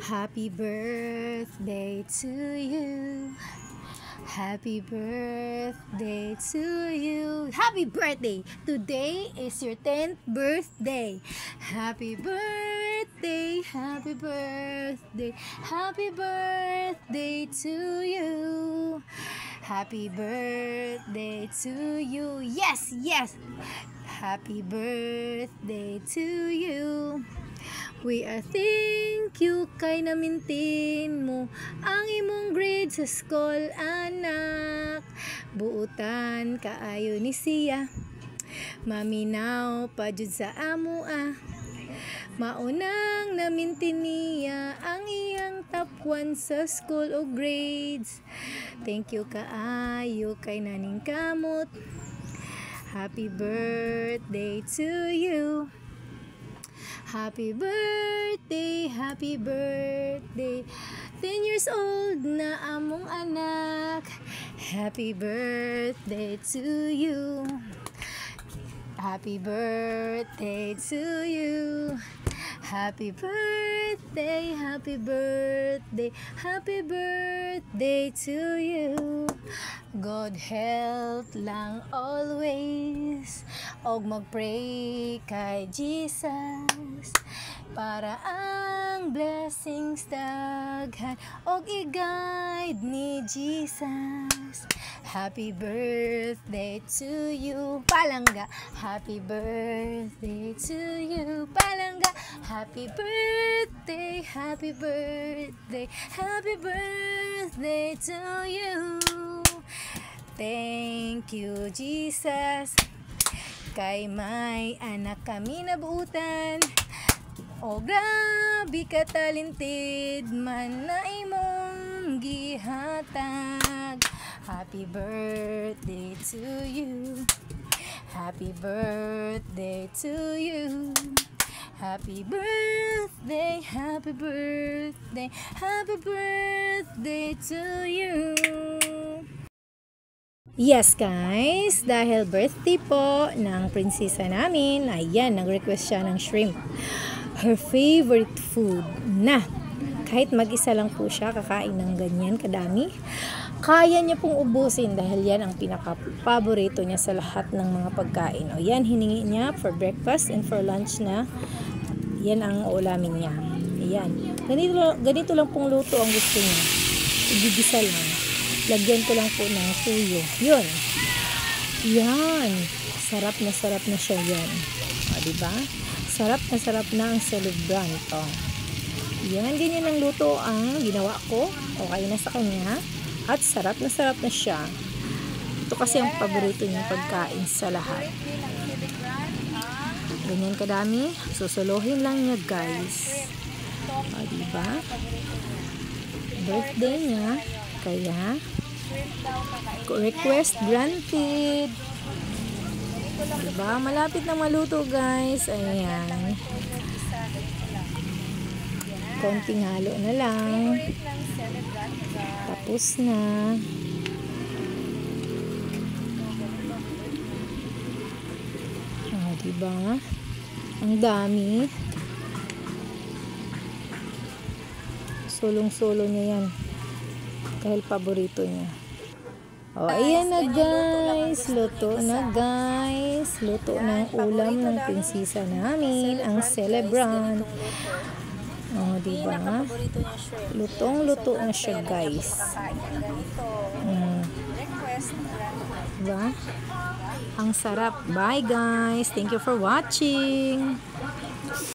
Happy birthday to you. Happy birthday to you. Happy birthday! Today is your 10th birthday. Happy birthday, happy birthday, happy birthday to you. Happy birthday to you. Yes, yes. Happy birthday to you. We are thank you kay namintin mo ang imong grade sa school, anak. Buutan kaayo ni siya, maminaw pa jud sa amo Maunang namintin niya ang iyang top 1 sa school o grades. Thank you kaayo kay naning kamot. Happy birthday to you. Happy birthday, happy birthday. 10 years old na among anak. Happy birthday to you. Happy birthday to you. Happy birthday, happy birthday, happy birthday to you. God health lang always, og mag-pray kay Jesus para ang blessings daghan og i-guide ni Jesus. Happy birthday to you, Palangga. Happy birthday to you, Palangga. Happy birthday, happy birthday, happy birthday to you. Thank you, Jesus. Kay may anak kami nabuutan. O grabe ka talented man na imong gihatag. Happy birthday to you. Happy birthday to you. Happy birthday, happy birthday, happy birthday to you. Yes guys, dahil birthday po ng prinsesa namin, ayan, nag-request siya ng shrimp. Her favorite food na. Kahit mag-isa lang po siya, kakain ng ganyan kadami. Kaya niya pong ubusin dahil yan ang pinaka-paborito niya sa lahat ng mga pagkain. O yan, hiningi niya for breakfast and for lunch na. Yan ang ulamin niya. Ayan. Ganito lang pong luto ang gusto niya. Igigisa lang. Lagyan ko lang po ng tuyo. Yun. Yan. Sarap na siya yan. O, diba? Sarap na ang celebrant. O. Yan. Ganyan ang luto ang ginawa ko. Okay na sa kanya. At sarap na siya. Ito kasi ang paborito niyang pagkain sa lahat. Ganyan kadami. Susuluhin lang niya, guys. O, diba? Birthday niya. Kaya, request granted. Diba? Malapit na maluto, guys. Ayan. Konting halo na lang. Tapos na. Diba? Ang dami. Sulong-sulo niya yan. Dahil paborito niya. O, ayan na guys. Luto na guys. Luto ng ulam ng prinsesa namin. Ang celebrant. O, diba? Lutong-luto na siya guys. Diba? Ang sarap. Bye guys. Thank you for watching.